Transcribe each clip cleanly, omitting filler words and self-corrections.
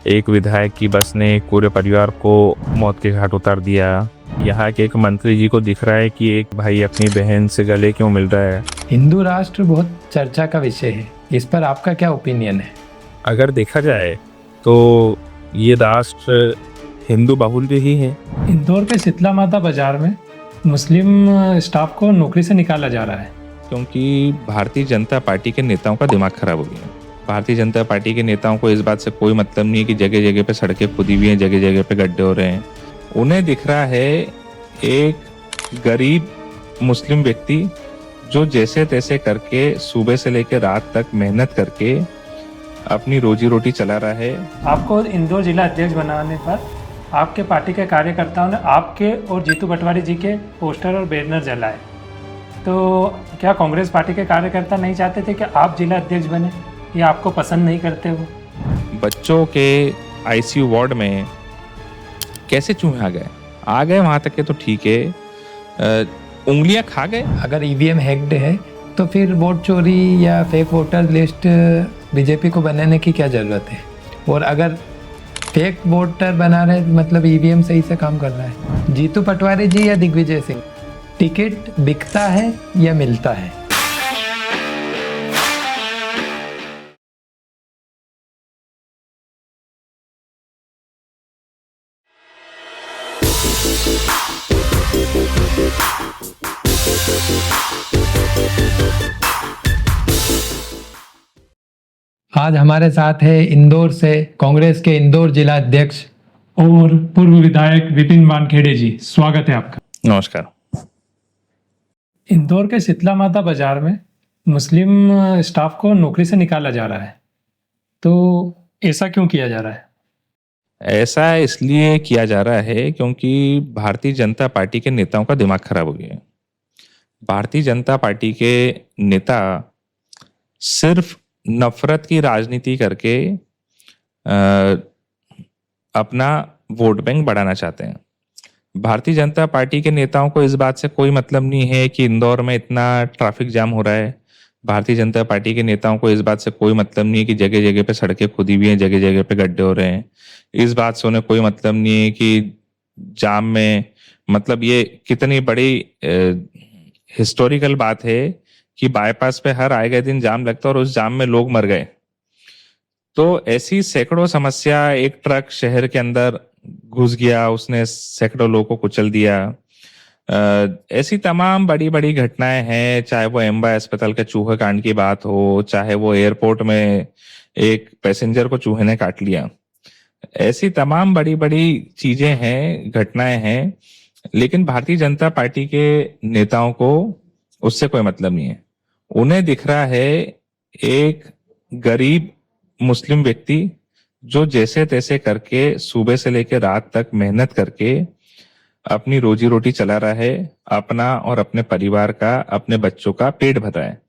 एक विधायक की बस ने एक पूरे परिवार को मौत के घाट उतार दिया। यहाँ के एक मंत्री जी को दिख रहा है कि एक भाई अपनी बहन से गले क्यों मिल रहा है। हिंदू राष्ट्र बहुत चर्चा का विषय है, इस पर आपका क्या ओपिनियन है? अगर देखा जाए तो ये राष्ट्र हिंदू बाहुल्य ही है। इंदौर के शीतला माता बाजार में मुस्लिम स्टाफ को नौकरी से निकाला जा रहा है क्योंकि भारतीय जनता पार्टी के नेताओं का दिमाग खराब हो गया। भारतीय जनता पार्टी के नेताओं को इस बात से कोई मतलब नहीं है कि जगह जगह पे सड़कें खुदी हुई हैं, जगह जगह पे गड्ढे हो रहे हैं। उन्हें दिख रहा है एक गरीब मुस्लिम व्यक्ति जो जैसे तैसे करके सुबह से लेकर रात तक मेहनत करके अपनी रोजी रोटी चला रहा है। आपको इंदौर जिला अध्यक्ष बनाने पर आपके पार्टी के कार्यकर्ताओं ने आपके और जीतू पटवारी जी के पोस्टर और बैनर जलाए, तो क्या कांग्रेस पार्टी के कार्यकर्ता नहीं चाहते थे कि आप जिला अध्यक्ष बने, या आपको पसंद नहीं करते वो? बच्चों के आईसीयू वार्ड में कैसे चूहे आ गए वहां तक के तो ठीक है, उंगलियां खा गए। अगर ईवीएम हैक्ड है तो फिर वोट चोरी या फेक वोटर लिस्ट बीजेपी को बनाने की क्या ज़रूरत है? और अगर फेक वोटर बना रहे मतलब ईवीएम सही से काम कर रहा है, जीतू पटवारी जी या दिग्विजय सिंह, टिकट बिकता है या मिलता है? आज हमारे साथ है इंदौर से कांग्रेस के इंदौर जिला अध्यक्ष और पूर्व विधायक विपिन वानखेड़े जी। स्वागत है आपका। नमस्कार। इंदौर के शीतला माता बाजार में मुस्लिम स्टाफ को नौकरी से निकाला जा रहा है, तो ऐसा क्यों किया जा रहा है? ऐसा इसलिए किया जा रहा है क्योंकि भारतीय जनता पार्टी के नेताओं का दिमाग खराब हो गया है। भारतीय जनता पार्टी के नेता सिर्फ नफरत की राजनीति करके अपना वोट बैंक बढ़ाना चाहते हैं। भारतीय जनता पार्टी के नेताओं को इस बात से कोई मतलब नहीं है कि इंदौर में इतना ट्रैफिक जाम हो रहा है। भारतीय जनता पार्टी के नेताओं को इस बात से कोई मतलब नहीं है कि जगह जगह पे सड़कें खुदी हुई हैं, जगह जगह पे गड्ढे हो रहे हैं। इस बात से उन्हें कोई मतलब नहीं है कि जाम में मतलब ये कितनी बड़ी हिस्टोरिकल बात है कि बाईपास पे हर आए गए दिन जाम लगता है और उस जाम में लोग मर गए। तो ऐसी सैकड़ों समस्या, एक ट्रक शहर के अंदर घुस गया, उसने सैकड़ों लोगों को कुचल दिया। ऐसी तमाम बड़ी बड़ी घटनाएं हैं, चाहे वो एम्बा अस्पताल के चूहे कांड की बात हो, चाहे वो एयरपोर्ट में एक पैसेंजर को चूहे ने काट लिया। ऐसी तमाम बड़ी बड़ी चीजें हैं, घटनाएं हैं, लेकिन भारतीय जनता पार्टी के नेताओं को उससे कोई मतलब नहीं है। उन्हें दिख रहा है एक गरीब मुस्लिम व्यक्ति जो जैसे तैसे करके सुबह से लेकर रात तक मेहनत करके अपनी रोजी रोटी चला रहा है, अपना और अपने परिवार का, अपने बच्चों का पेट भर रहा है।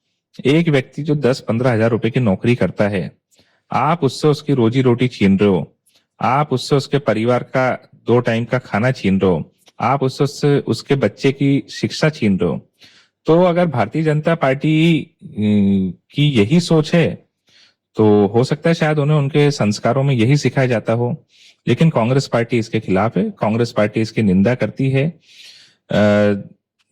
एक व्यक्ति जो 10-15 हजार रुपए की नौकरी करता है, आप उससे उसकी रोजी रोटी छीन रहे हो, आप उससे उसके परिवार का 2 टाइम का खाना छीन रहे हो, आप उससे उसके बच्चे की शिक्षा छीन रहे हो। तो अगर भारतीय जनता पार्टी की यही सोच है तो हो सकता है शायद उन्हें उनके संस्कारों में यही सिखाया जाता हो, लेकिन कांग्रेस पार्टी इसके खिलाफ है। कांग्रेस पार्टी इसकी निंदा करती है।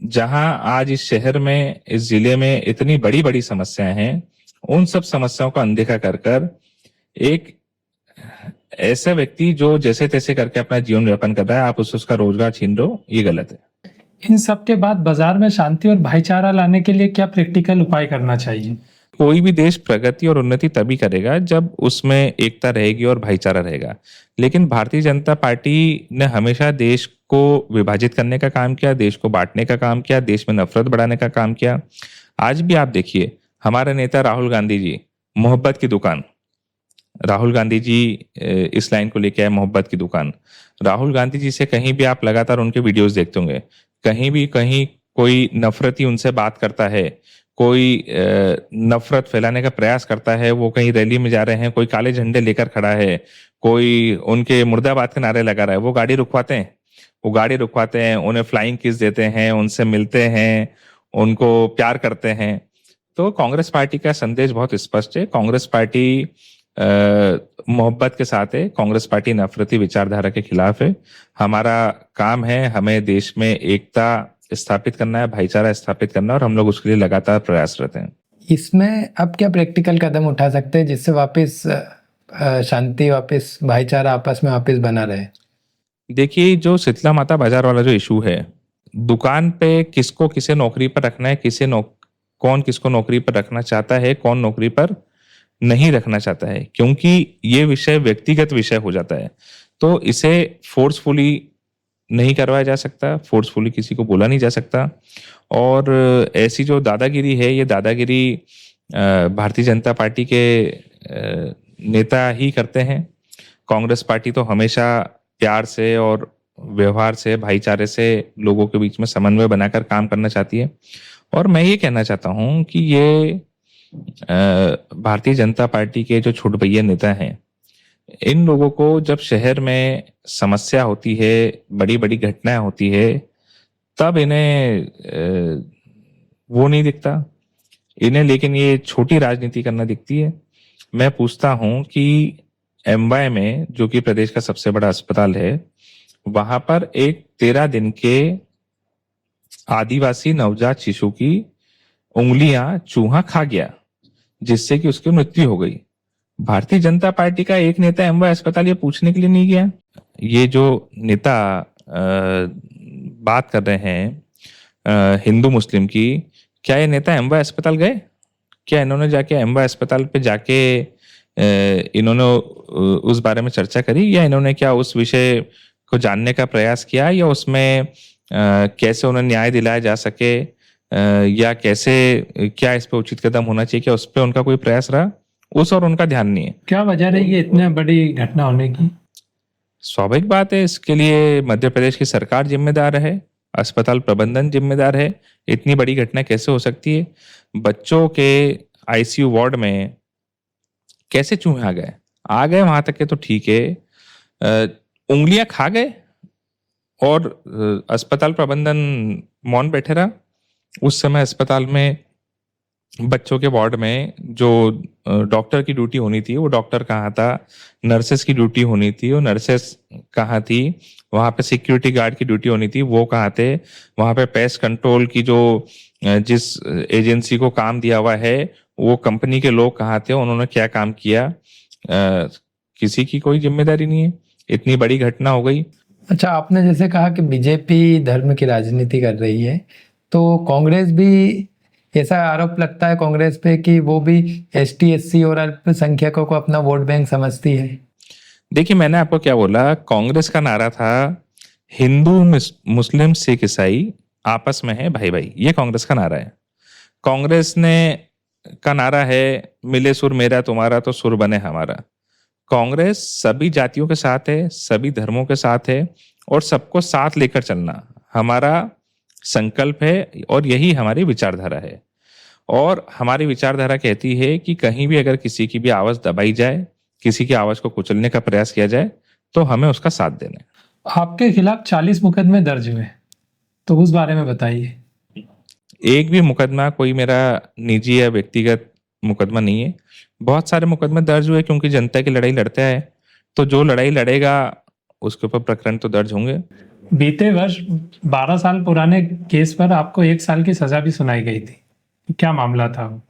जहां आज इस शहर में, इस जिले में इतनी बड़ी बड़ी समस्याएं हैं, उन सब समस्याओं को अनदेखा कर कर एक ऐसा व्यक्ति जो जैसे तैसे करके अपना जीवन यापन कर रहा है, आप उससे उसका रोजगार छीन रहे हो, ये गलत है। इन सब के बाद बाजार में शांति और भाईचारा लाने के लिए क्या प्रैक्टिकल उपाय करना चाहिए? कोई भी देश प्रगति और उन्नति तभी करेगा जब उसमें एकता रहेगी और भाईचारा रहेगा। लेकिन भारतीय जनता पार्टी ने हमेशा देश को विभाजित करने का काम किया, देश को बांटने का काम किया, देश में नफरत बढ़ाने का काम किया। आज भी आप देखिए, हमारे नेता राहुल गांधी जी, मोहब्बत की दुकान। राहुल गांधी जी इस लाइन को लेके आए, मोहब्बत की दुकान। राहुल गांधी जी से कहीं भी आप लगातार उनके वीडियोस देखते होंगे, कहीं कोई नफरती उनसे बात करता है, कोई नफरत फैलाने का प्रयास करता है, वो कहीं रैली में जा रहे हैं, कोई काले झंडे लेकर खड़ा है, कोई उनके मुर्दाबाद के नारे लगा रहा है, वो गाड़ी रुकवाते हैं, उन्हें फ्लाइंग किस देते हैं, उनसे मिलते हैं, उनको प्यार करते हैं। तो कांग्रेस पार्टी का संदेश बहुत स्पष्ट है। कांग्रेस पार्टी मोहब्बत के साथ है। कांग्रेस पार्टी नफरती विचारधारा के खिलाफ है। हमारा काम है, हमें देश में एकता स्थापित करना है, भाईचारा स्थापित करना है, और हम लोग उसके लिए लगातार प्रयासरत हैं। इसमें अब क्या प्रैक्टिकल कदम उठा सकते हैं जिससे वापस शांति, वापस भाईचारा आपस में वापस बना रहे? देखिए, जो शीतला माता बाजार वाला जो इशू है, दुकान पे किसको किसे नौकरी पर रखना है, कौन किसको नौकरी पर रखना चाहता है, कौन नौकरी पर नहीं रखना चाहता है, क्योंकि ये विषय व्यक्तिगत विषय हो जाता है, तो इसे फोर्सफुली नहीं करवाया जा सकता, फोर्सफुली किसी को बोला नहीं जा सकता। और ऐसी जो दादागिरी है, ये दादागिरी भारतीय जनता पार्टी के नेता ही करते हैं। कांग्रेस पार्टी तो हमेशा प्यार से और व्यवहार से, भाईचारे से लोगों के बीच में समन्वय बनाकर काम करना चाहती है। और मैं ये कहना चाहता हूं कि ये भारतीय जनता पार्टी के जो छुटभैया नेता हैं, इन लोगों को जब शहर में समस्या होती है, बड़ी बड़ी घटनाएं होती है, तब इन्हें वो नहीं दिखता इन्हें, लेकिन ये छोटी राजनीति करना दिखती है। मैं पूछता हूं कि एमवाय में, जो कि प्रदेश का सबसे बड़ा अस्पताल है, वहां पर एक 13 दिन के आदिवासी नवजात शिशु की उंगलियां चूहा खा गया, जिससे कि उसकी मृत्यु हो गई। भारतीय जनता पार्टी का एक नेता एमवाय अस्पताल ये पूछने के लिए नहीं गया। ये जो नेता बात कर रहे हैं हिंदू मुस्लिम की, क्या ये नेता एमवाय अस्पताल गए? क्या इन्होंने जाके एमवाय अस्पताल पे जाके इन्होंने उस बारे में चर्चा करी, या इन्होंने क्या उस विषय को जानने का प्रयास किया, या उसमें कैसे उन्हें न्याय दिलाया जा सके, या कैसे, क्या इस पे उचित कदम होना चाहिए, क्या उस पर उनका कोई प्रयास रहा? उस और उनका ध्यान नहीं है। क्या वजह रही है इतनी बड़ी घटना होने की? स्वाभाविक बात है, इसके लिए मध्य प्रदेश की सरकार जिम्मेदार है, अस्पताल प्रबंधन जिम्मेदार है। इतनी बड़ी घटना कैसे हो सकती है? बच्चों के आईसीयू वार्ड में कैसे चूहे आ गए वहां तक के तो ठीक है, उंगलियां खा गए और अस्पताल प्रबंधन मौन बैठे रहा। उस समय अस्पताल में बच्चों के वार्ड में जो डॉक्टर की ड्यूटी होनी थी, वो डॉक्टर कहाँ था? नर्सेस की ड्यूटी होनी थी, वो नर्सेस कहाँ थी? वहां पे सिक्योरिटी गार्ड की ड्यूटी होनी थी, वो कहाँ थे? वहां पे पेस्ट कंट्रोल की जो जिस एजेंसी को काम दिया हुआ है, वो कंपनी के लोग कहाँ थे? उन्होंने क्या काम किया? किसी की कोई जिम्मेदारी नहीं है। इतनी बड़ी घटना हो गई। अच्छा, आपने जैसे कहा कि बीजेपी धर्म की राजनीति कर रही है, तो कांग्रेस भी, ऐसा आरोप लगता है कांग्रेस पे कि वो भी एसटी एससी और अल्पसंख्यकों को अपना वोट बैंक समझती है। देखिए, मैंने आपको क्या बोला, कांग्रेस का नारा था हिंदू मुस्लिम सिख ईसाई आपस में है भाई भाई, ये कांग्रेस का नारा है। कांग्रेस ने का नारा है मिले सुर मेरा तुम्हारा तो सुर बने हमारा। कांग्रेस सभी जातियों के साथ है, सभी धर्मों के साथ है, और सबको साथ लेकर चलना हमारा संकल्प है, और यही हमारी विचारधारा है। और हमारी विचारधारा कहती है कि कहीं भी अगर किसी की भी आवाज दबाई जाए, किसी की आवाज को कुचलने का प्रयास किया जाए, तो हमें उसका साथ देना है। आपके खिलाफ 40 मुकदमे दर्ज हुए, तो उस बारे में बताइए। एक भी मुकदमा कोई मेरा निजी या व्यक्तिगत मुकदमा नहीं है। बहुत सारे मुकदमे दर्ज हुए, क्योंकि जनता की लड़ाई लड़ता है, तो जो लड़ाई लड़ेगा उसके ऊपर प्रकरण तो दर्ज होंगे। बीते वर्ष 12 साल पुराने केस पर आपको 1 साल की सजा भी सुनाई गई थी, क्या मामला था?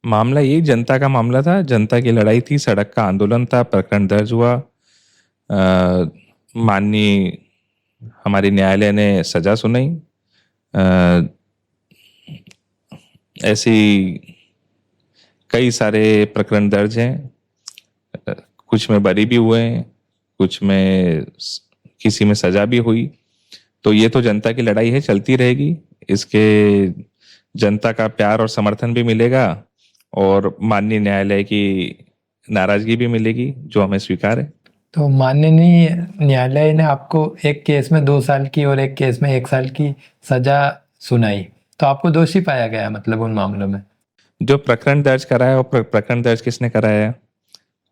मामला ये जनता का मामला था, जनता की लड़ाई थी, सड़क का आंदोलन था, प्रकरण दर्ज हुआ। माननीय हमारी न्यायालय ने सजा सुनाई। ऐसी कई सारे प्रकरण दर्ज हैं, कुछ में बरी भी हुए हैं, कुछ में किसी में सजा भी हुई। तो ये तो जनता की लड़ाई है, चलती रहेगी। इसके जनता का प्यार और समर्थन भी मिलेगा, और माननीय न्यायालय की नाराजगी भी मिलेगी, जो हमें स्वीकार है। तो माननीय न्यायालय ने आपको एक केस में 2 साल की और एक केस में 1 साल की सजा सुनाई, तो आपको दोषी पाया गया, मतलब उन मामलों में? जो प्रकरण दर्ज कराया, वो प्रकरण दर्ज किसने कराया?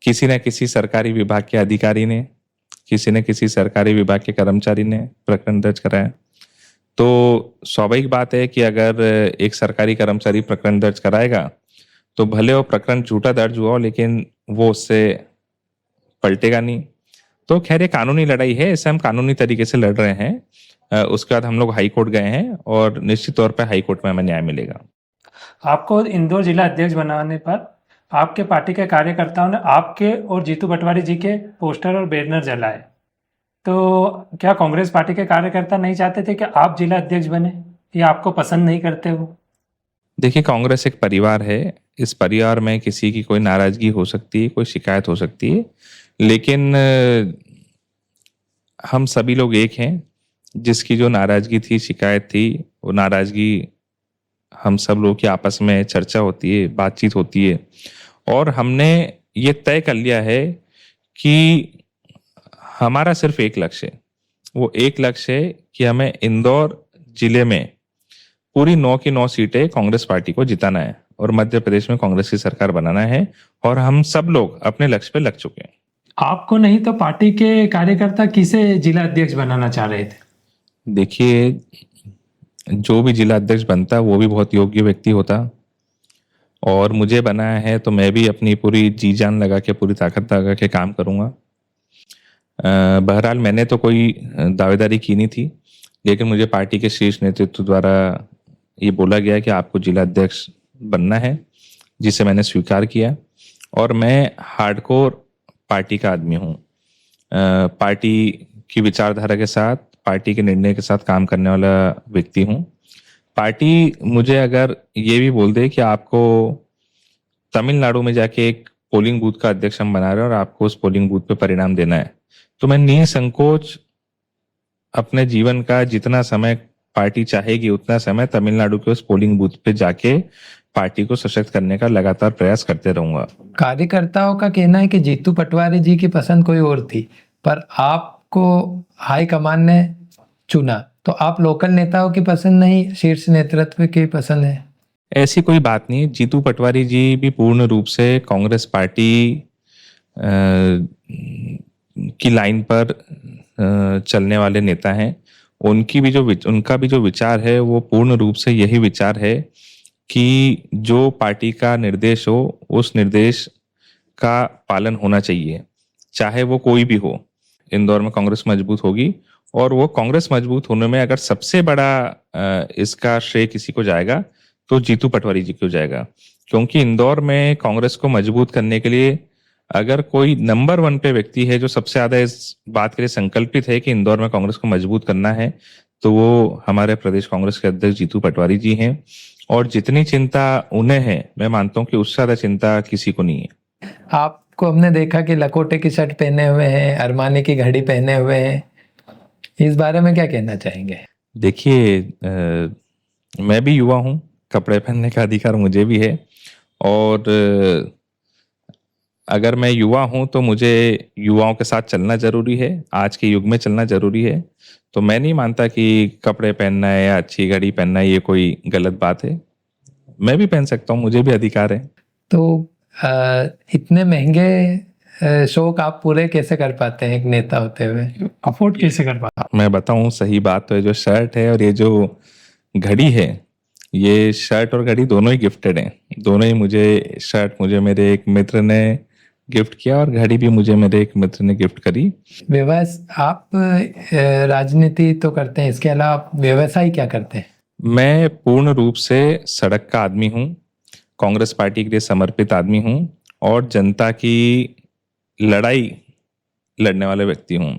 किसी न किसी सरकारी विभाग के अधिकारी ने, किसी न किसी सरकारी विभाग के कर्मचारी ने प्रकरण दर्ज कराया। तो स्वाभाविक बात है कि अगर एक सरकारी कर्मचारी प्रकरण दर्ज कराएगा, तो भले वो प्रकरण झूठा दर्ज हुआ हो, लेकिन वो उससे पलटेगा नहीं। तो खैर ये कानूनी लड़ाई है, इसे हम कानूनी तरीके से लड़ रहे हैं। उसके बाद हम लोग हाई कोर्ट गए हैं और निश्चित तौर पे हाई कोर्ट में हमें न्याय मिलेगा। आपको इंदौर जिला अध्यक्ष बनाने पर आपके पार्टी के कार्यकर्ताओं ने आपके और जीतू पटवारी जी के पोस्टर और बैनर जलाए, तो क्या कांग्रेस पार्टी के कार्यकर्ता नहीं चाहते थे कि आप जिला अध्यक्ष बने, या आपको पसंद नहीं करते वो? देखिए, कांग्रेस एक परिवार है। इस परिवार में किसी की कोई नाराजगी हो सकती है, कोई शिकायत हो सकती है, लेकिन हम सभी लोग एक हैं। जिसकी जो नाराजगी थी, शिकायत थी, वो नाराजगी हम सब लोगों की आपस में चर्चा होती है, बातचीत होती है, और हमने ये तय कर लिया है कि हमारा सिर्फ एक लक्ष्य है। वो एक लक्ष्य है कि हमें इंदौर जिले में पूरी 9 की 9 सीटें कांग्रेस पार्टी को जिताना है और मध्य प्रदेश में कांग्रेस की सरकार बनाना है, और हम सब लोग अपने लक्ष्य पे लग चुके हैं। आपको नहीं तो पार्टी के कार्यकर्ता किसे जिला अध्यक्ष बनाना चाह रहे थे? देखिए, जो भी जिला अध्यक्ष बनता वो भी बहुत योग्य व्यक्ति होता, और मुझे बनाया है तो मैं भी अपनी पूरी जी जान लगा के, पूरी ताकत लगा के काम करूंगा। बहरहाल मैंने तो कोई दावेदारी की नहीं थी, लेकिन मुझे पार्टी के शीर्ष नेतृत्व द्वारा ये बोला गया कि आपको जिला अध्यक्ष बनना है, जिसे मैंने स्वीकार किया। और मैं हार्डकोर पार्टी का आदमी हूँ। पार्टी की विचारधारा के साथ, पार्टी के निर्णय के साथ काम करने वाला व्यक्ति हूँ। पार्टी मुझे अगर ये भी बोल दे कि आपको तमिलनाडु में जाके एक पोलिंग बूथ का अध्यक्ष हम बना रहे हैं और आपको उस पोलिंग बूथ पे परिणाम देना है, तो मैं निसंकोच अपने जीवन का जितना समय पार्टी चाहेगी उतना समय तमिलनाडु के उस पोलिंग बूथ पे जाके पार्टी को सशक्त करने का लगातार प्रयास करते रहूंगा। कार्यकर्ताओं का कहना है कि जीतू पटवारी जी की पसंद कोई और थी, पर आपको हाईकमान ने चुना, तो आप लोकल नेताओं की पसंद नहीं, शीर्ष नेतृत्व की पसंद है? ऐसी कोई बात नहीं। जीतू पटवारी जी भी पूर्ण रूप से कांग्रेस पार्टी की लाइन पर चलने वाले नेता हैं। उनका भी जो विचार है वो पूर्ण रूप से यही विचार है कि जो पार्टी का निर्देश हो उस निर्देश का पालन होना चाहिए, चाहे वो कोई भी हो। इंदौर में कांग्रेस मजबूत होगी, और वो कांग्रेस मजबूत होने में अगर सबसे बड़ा इसका श्रेय किसी को जाएगा तो जीतू पटवारी जी को जाएगा। क्योंकि इंदौर में कांग्रेस को मजबूत करने के लिए अगर कोई नंबर 1 पे व्यक्ति है जो सबसे ज्यादा इस बात के लिए संकल्पित है कि इंदौर में कांग्रेस को मजबूत करना है, तो वो हमारे प्रदेश कांग्रेस के अध्यक्ष जीतू पटवारी जी हैं। और जितनी चिंता उन्हें है, मैं मानता हूँ कि उससे ज्यादा चिंता किसी को नहीं है। आपको हमने देखा कि लकोटे की शर्ट पहने हुए हैं, अरमानी की घड़ी पहने हुए हैं, इस बारे में क्या कहना चाहेंगे? देखिए, मैं भी युवा हूँ, कपड़े पहनने का अधिकार मुझे भी है, और अगर मैं युवा हूं तो मुझे युवाओं के साथ चलना जरूरी है, आज के युग में चलना जरूरी है। तो मैं नहीं मानता कि कपड़े पहनना है या अच्छी घड़ी पहनना है ये कोई गलत बात है। मैं भी पहन सकता हूँ, मुझे भी अधिकार है। तो इतने महंगे शौक आप पूरे कैसे कर पाते हैं एक नेता होते हुए? अफोर्ड कैसे कर पाते? मैं बताऊं, सही बात तो है, जो शर्ट है और ये जो घड़ी है, ये शर्ट और घड़ी दोनों ही गिफ्टेड हैं। दोनों ही मुझे मेरे एक मित्र ने गिफ्ट किया, और घड़ी भी मुझे मेरे एक मित्र ने गिफ्ट करी। व्यवसाय, आप राजनीति तो करते हैं, इसके अलावा आप व्यवसाय क्या करते हैं? मैं पूर्ण रूप से सड़क का आदमी हूँ, कांग्रेस पार्टी के लिए समर्पित आदमी हूँ, और जनता की लड़ाई लड़ने वाले व्यक्ति हूँ।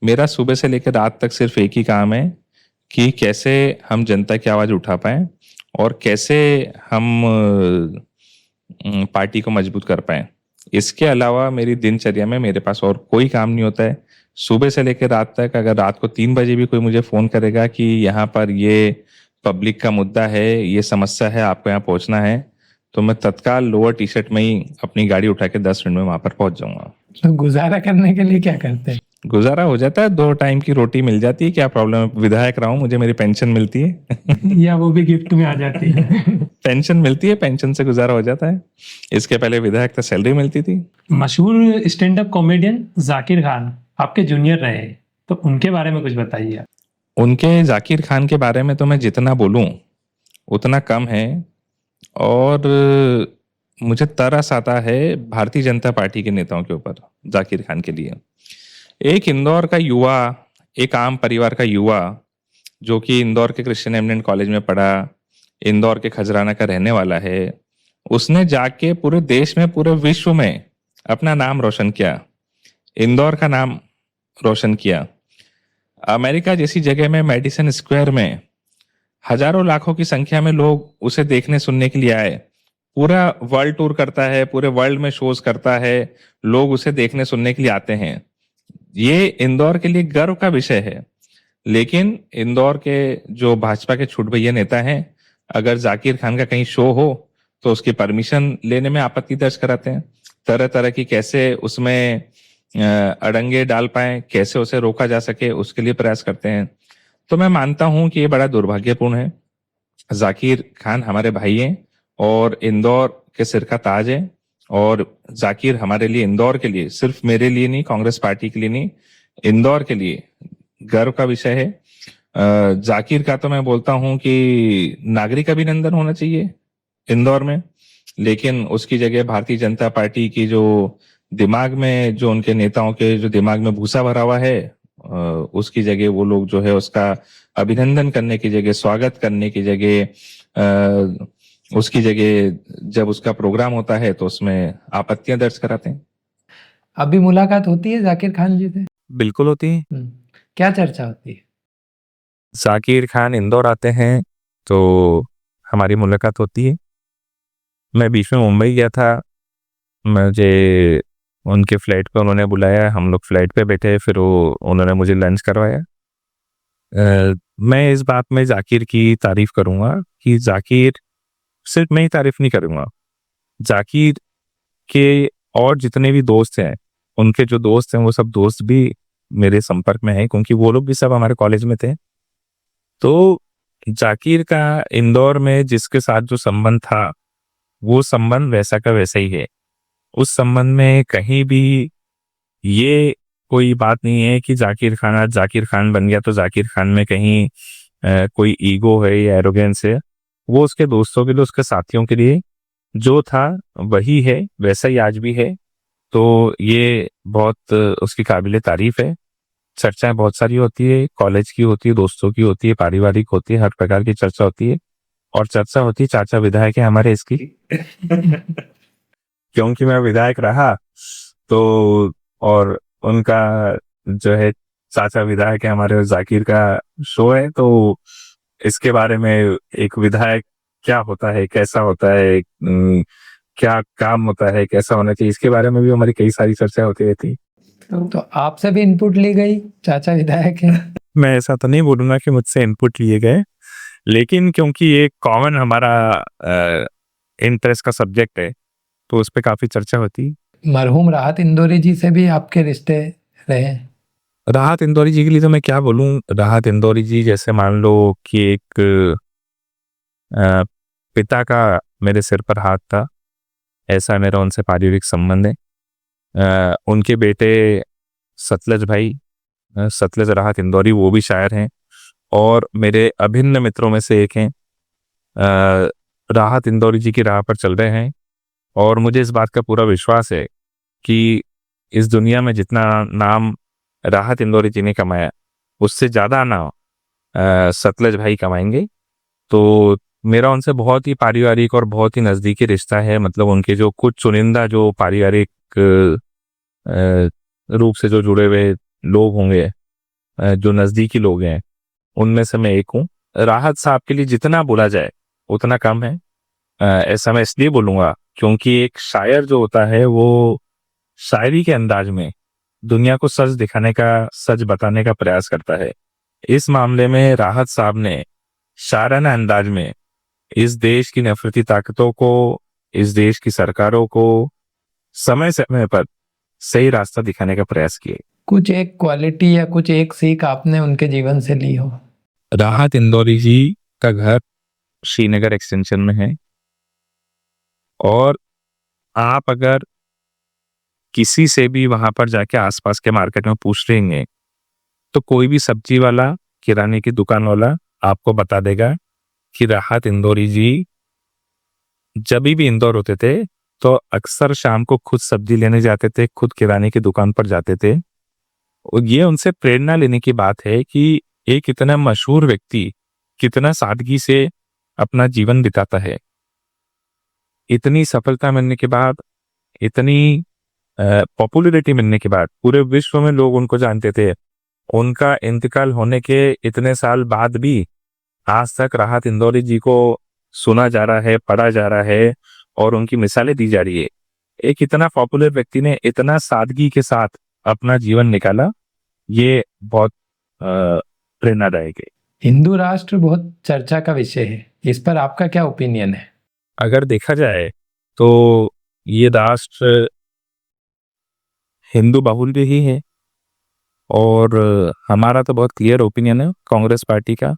मेरा सुबह से लेकर रात तक सिर्फ एक ही काम है कि कैसे हम जनता की आवाज़ उठा पाएं और कैसे हम पार्टी को मजबूत कर पाएं। इसके अलावा मेरी दिनचर्या में मेरे पास और कोई काम नहीं होता है। सुबह से लेकर रात तक, अगर रात को 3 बजे भी कोई मुझे फ़ोन करेगा कि यहाँ पर ये पब्लिक का मुद्दा है, ये समस्या है, आपको यहाँ पहुँचना है, तो मैं तत्काल लोअर टी शर्ट में ही अपनी गाड़ी उठा के 10 मिनट में वहाँ पर पहुँच जाऊँगा। तो गुजारा करने के लिए क्या करते हैं? गुजारा हो जाता है, 2 टाइम की रोटी मिल जाती है, क्या प्रॉब्लम है? विधायक रहा हूँ, मुझे मेरी पेंशन मिलती है। या वो भी गिफ्ट में आ जाती है? पेंशन मिलती है, पेंशन से गुजारा हो जाता है। इसके पहले विधायक तो सैलरी मिलती थी। मशहूर stand up comedian Zakir Khan आपके जूनियर रहे, तो उनके बारे में कुछ बताइए। उनके, जाकिर खान के बारे में तो मैं जितना बोलूं उतना कम है, और मुझे तरस आता है भारतीय जनता पार्टी के नेताओं के ऊपर, जाकिर खान के लिए। एक इंदौर का युवा, एक आम परिवार का युवा, जो कि इंदौर के क्रिश्चियन एमिनेंट कॉलेज में पढ़ा, इंदौर के खजराना का रहने वाला है, उसने जाके पूरे देश में, पूरे विश्व में अपना नाम रोशन किया, इंदौर का नाम रोशन किया। अमेरिका जैसी जगह में, मेडिसन स्क्वायर में हजारों लाखों की संख्या में लोग उसे देखने सुनने के लिए आए। पूरा वर्ल्ड टूर करता है, पूरे वर्ल्ड में शोज करता है, लोग उसे देखने सुनने के लिए आते हैं। ये इंदौर के लिए गर्व का विषय है। लेकिन इंदौर के जो भाजपा के छूट भैया नेता हैं, अगर जाकिर खान का कहीं शो हो तो उसकी परमिशन लेने में आपत्ति दर्ज कराते हैं। तरह तरह की कैसे उसमें अड़ंगे डाल पाए, कैसे उसे रोका जा सके, उसके लिए प्रयास करते हैं। तो मैं मानता हूं कि ये बड़ा दुर्भाग्यपूर्ण है। जाकिर खान हमारे भाई हैं और इंदौर के सिर का ताज है, और जाकिर हमारे लिए, इंदौर के लिए, सिर्फ मेरे लिए नहीं, कांग्रेस पार्टी के लिए नहीं, इंदौर के लिए गर्व का विषय है। जाकिर का तो मैं बोलता हूं कि नागरिक अभिनंदन होना चाहिए इंदौर में, लेकिन उसकी जगह भारतीय जनता पार्टी की जो दिमाग में, जो उनके नेताओं के जो दिमाग में भूसा भरा हुआ है, उसकी जगह वो लोग जो है उसका अभिनंदन करने की जगह, स्वागत करने की जगह, उसकी जगह जब उसका प्रोग्राम होता है तो उसमें आपत्तियां दर्ज कराते हैं। अभी मुलाकात होती है जाकिर खान जी से? बिल्कुल होती है। क्या चर्चा होती है? जाकिर खान इंदौर आते हैं तो हमारी मुलाकात होती है। मैं बीच में मुंबई गया था, मुझे उनके फ्लाइट पे उन्होंने बुलाया, हम लोग फ्लाइट पे बैठे, फिर उन्होंने मुझे लंच करवाया। मैं इस बात में जाकिर की तारीफ करूंगा कि जाकिर, सिर्फ मैं ही तारीफ नहीं करूंगा, जाकिर के और जितने भी दोस्त हैं, उनके जो दोस्त हैं वो सब दोस्त भी मेरे संपर्क में हैं, क्योंकि वो लोग भी सब हमारे कॉलेज में थे। तो जाकिर का इंदौर में जिसके साथ जो संबंध था, वो संबंध वैसा का वैसा ही है। उस संबंध में कहीं भी ये कोई बात नहीं है कि जाकिर खान आज जाकिर खान बन गया तो जाकिर खान में कहीं कोई ईगो है या एरोगेंस है। वो उसके दोस्तों के लिए, उसके साथियों के लिए जो था वही है, वैसा ही आज भी है। तो ये बहुत उसकी काबिले तारीफ है। चर्चाएं बहुत सारी होती है, कॉलेज की होती है, दोस्तों की होती है, पारिवारिक होती है, हर प्रकार की चर्चा होती है। और चर्चा होती है चाचा विधायक है हमारे इसकी क्योंकि मैं विधायक रहा तो, और उनका जो है चाचा विधायक है हमारे, जाकिर का शो है, तो इसके बारे में एक विधायक क्या होता है, कैसा होता है, क्या काम होता है, कैसा होना चाहिए, इसके बारे में भी हमारी कई सारी चर्चा होती रहती। तो आपसे भी इनपुट ली गई, चाचा विधायक है? मैं ऐसा तो नहीं बोलूंगा कि मुझसे इनपुट लिए गए, लेकिन क्योंकि ये कॉमन हमारा इंटरेस्ट का सब्जेक्ट है तो उस पर काफी चर्चा होती। मरहूम राहत इंदौरी जी से भी आपके रिश्ते रहे हैं? राहत इंदौरी जी के लिए तो मैं क्या बोलूं। राहत इंदौरी जी जैसे मान लो कि एक पिता का मेरे सिर पर हाथ था, ऐसा मेरा उनसे पारिवारिक संबंध है। उनके बेटे सतलज भाई, सतलज राहत इंदौरी, वो भी शायर हैं और मेरे अभिन्न मित्रों में से एक हैं। राहत इंदौरी जी की राह पर चल रहे हैं और मुझे इस बात का पूरा विश्वास है कि इस दुनिया में जितना नाम राहत इंदौरी जी ने कमाया, उससे ज़्यादा नाम सतलज भाई कमाएंगे। तो मेरा उनसे बहुत ही पारिवारिक और बहुत ही नज़दीकी रिश्ता है। मतलब उनके जो कुछ चुनिंदा जो पारिवारिक रूप से जो जुड़े हुए लोग होंगे, जो नज़दीकी लोग हैं, उनमें से मैं एक हूँ। राहत साहब के लिए जितना बोला जाए उतना कम है। ऐसा मैं इसलिए बोलूँगा क्योंकि एक शायर जो होता है वो शायरी के अंदाज में दुनिया को सच दिखाने का, सच बताने का प्रयास करता है। इस मामले में राहत साहब ने शायराना अंदाज में इस देश की नफरती ताकतों को, इस देश की सरकारों को समय समय पर सही रास्ता दिखाने का प्रयास किए। कुछ एक क्वालिटी या कुछ एक सीख आपने उनके जीवन से ली हो? राहत इंदौरी जी का घर श्रीनगर एक्सटेंशन में है और आप अगर किसी से भी वहां पर जाके आसपास के मार्केट में पूछ लेंगे तो कोई भी सब्जी वाला, किराने की दुकान वाला आपको बता देगा कि राहत इंदौरी जी जब भी इंदौर होते थे तो अक्सर शाम को खुद सब्जी लेने जाते थे, खुद किराने की दुकान पर जाते थे। और ये उनसे प्रेरणा लेने की बात है कि एक इतना मशहूर व्यक्ति कितना सादगी से अपना जीवन बिताता है। इतनी सफलता मिलने के बाद, इतनी पॉपुलैरिटी मिलने के बाद पूरे विश्व में लोग उनको जानते थे। उनका इंतकाल होने के इतने साल बाद भी आज तक राहत इंदौरी जी को सुना जा रहा है, पढ़ा जा रहा है और उनकी मिसालें दी जा रही है। एक इतना पॉपुलर व्यक्ति ने इतना सादगी के साथ अपना जीवन निकाला, ये बहुत प्रेरणादायक है। हिंदू राष्ट्र बहुत चर्चा का विषय है, इस पर आपका क्या ओपिनियन है? अगर देखा जाए तो ये राष्ट्र हिंदू बहुल भी ही है और हमारा तो बहुत क्लियर ओपिनियन है कांग्रेस पार्टी का।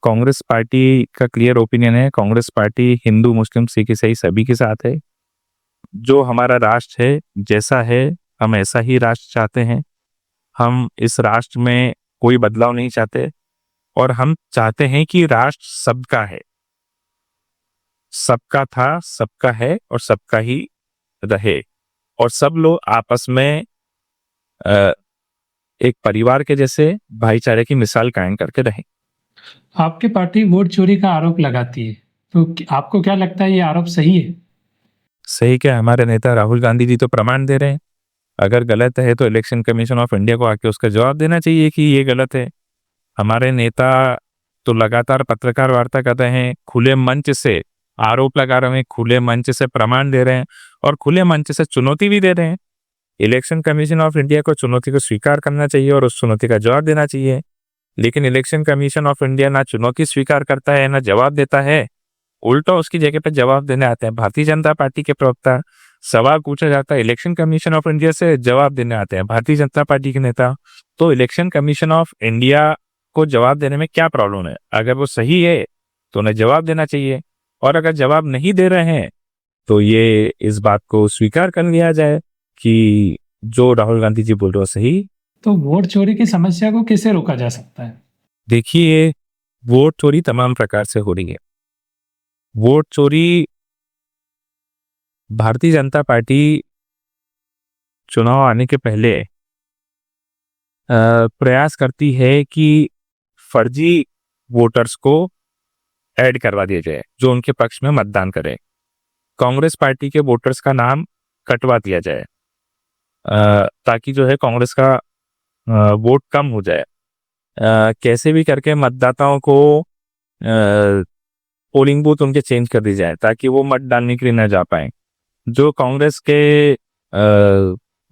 कांग्रेस पार्टी का क्लियर ओपिनियन है, कांग्रेस पार्टी हिंदू मुस्लिम सिख ईसाई सभी के साथ है। जो हमारा राष्ट्र है जैसा है हम ऐसा ही राष्ट्र चाहते हैं। हम इस राष्ट्र में कोई बदलाव नहीं चाहते और हम चाहते हैं कि राष्ट्र सबका है, सबका था, सबका है और सबका ही रहे और सब लोग आपस में एक परिवार के जैसे भाईचारे की मिसाल कायम करके रहें। आपकी पार्टी वोट चोरी का आरोप लगाती है, तो आपको क्या लगता है ये आरोप सही है? सही क्या, हमारे नेता राहुल गांधी जी तो प्रमाण दे रहे हैं। अगर गलत है तो इलेक्शन कमीशन ऑफ इंडिया को आके उसका जवाब देना चाहिए कि ये गलत है। हमारे नेता तो लगातार पत्रकार वार्ता कर रहे हैं, खुले मंच से आरोप लगा रहे हैं, खुले मंच से प्रमाण दे रहे हैं और खुले मंच से चुनौती भी दे रहे हैं। इलेक्शन कमीशन ऑफ इंडिया को चुनौती को स्वीकार करना चाहिए और उस चुनौती का जवाब देना चाहिए। लेकिन इलेक्शन कमीशन ऑफ इंडिया ना चुनौती स्वीकार करता है ना जवाब देता है, उल्टा उसकी जगह पर जवाब देने आते हैं भारतीय जनता पार्टी के प्रवक्ता। सवाल पूछा जाता है इलेक्शन कमीशन ऑफ इंडिया से, जवाब देने आते हैं भारतीय जनता पार्टी के नेता। तो इलेक्शन कमीशन ऑफ इंडिया को जवाब देने में क्या प्रॉब्लम है? अगर वो सही है तो उन्हें जवाब देना चाहिए और अगर जवाब नहीं दे रहे हैं तो ये इस बात को स्वीकार कर लिया जाए कि जो राहुल गांधी जी बोल रहे हो सही। तो वोट चोरी की समस्या को कैसे रोका जा सकता है? देखिए, वोट चोरी तमाम प्रकार से हो रही है। वोट चोरी भारतीय जनता पार्टी चुनाव आने के पहले प्रयास करती है कि फर्जी वोटर्स को ऐड करवा दिया जाए जो उनके पक्ष में मतदान करें। कांग्रेस पार्टी के वोटर्स का नाम कटवा दिया जाए ताकि जो है कांग्रेस का वोट कम हो जाए। कैसे भी करके मतदाताओं को पोलिंग बूथ उनके चेंज कर दी जाए ताकि वो मत डालने के लिए न जा पाए। जो कांग्रेस के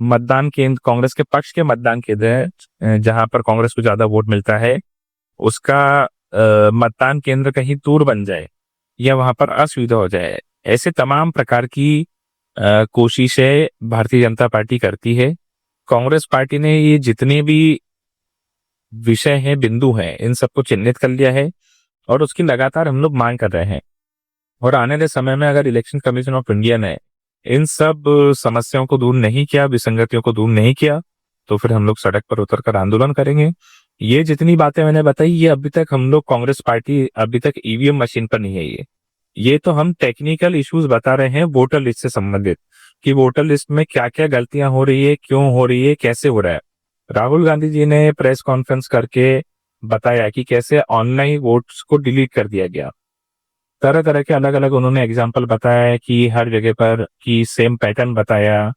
मतदान केंद्र, कांग्रेस के पक्ष के मतदान केंद्र है जहां पर कांग्रेस को ज्यादा वोट मिलता है, उसका मतदान केंद्र कहीं दूर बन जाए या वहां पर असुविधा हो जाए। ऐसे तमाम प्रकार की कोशिशें भारतीय जनता पार्टी करती है। कांग्रेस पार्टी ने ये जितने भी विषय हैं, बिंदु हैं, इन सबको चिन्हित कर लिया है और उसकी लगातार हम लोग मांग कर रहे हैं। और आने वाले समय में अगर इलेक्शन कमीशन ऑफ इंडिया ने इन सब समस्याओं को दूर नहीं किया, विसंगतियों को दूर नहीं किया, तो फिर हम लोग सड़क पर उतरकर आंदोलन करेंगे। ये जितनी बातें मैंने बताई, ये अभी तक हम लोग कांग्रेस पार्टी अभी तक ईवीएम मशीन पर नहीं है। ये तो हम टेक्निकल इश्यूज बता रहे हैं वोटर लिस्ट से संबंधित कि वोटर लिस्ट में क्या क्या गलतियां हो रही है, क्यों हो रही है, कैसे हो रहा है। राहुल गांधी जी ने प्रेस कॉन्फ्रेंस करके बताया कि कैसे ऑनलाइन वोट्स को डिलीट कर दिया गया। तरह तरह के अलग अलग उन्होंने एग्जाम्पल बताया कि हर जगह पर कि सेम पैटर्न बताया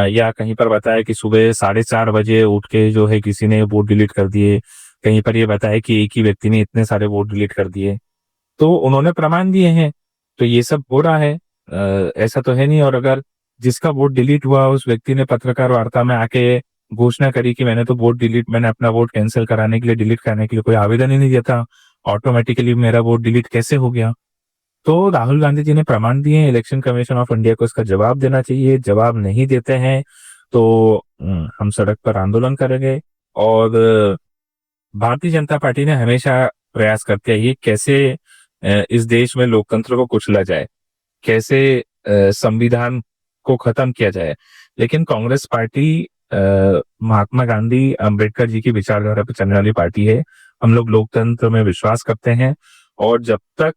या कहीं पर बताया कि सुबह 4:30 बजे उठ के जो है किसी ने वोट डिलीट कर दिए, कहीं पर ये बताया कि एक ही व्यक्ति ने इतने सारे वोट डिलीट कर दिए। तो उन्होंने प्रमाण दिए हैं, तो ये सब हो रहा है, ऐसा तो है नहीं। और अगर जिसका वोट डिलीट हुआ उस व्यक्ति ने पत्रकार वार्ता में आके घोषणा करी कि मैंने अपना वोट कैंसिल कराने के लिए, डिलीट करने के लिए कोई आवेदन ही नहीं दिया था, ऑटोमेटिकली मेरा वोट डिलीट कैसे हो गया? तो राहुल गांधी जी ने प्रमाण दिए हैं, इलेक्शन कमीशन ऑफ इंडिया को इसका जवाब देना चाहिए। जवाब नहीं देते हैं तो हम सड़क पर आंदोलन करेंगे। और भारतीय जनता पार्टी ने हमेशा प्रयास करती है कैसे इस देश में लोकतंत्र को कुचला जाए, कैसे संविधान को खत्म किया जाए। लेकिन कांग्रेस पार्टी महात्मा गांधी, अंबेडकर जी की विचारधारा पर चलने वाली पार्टी है। हम लोग लोकतंत्र में विश्वास करते हैं और जब तक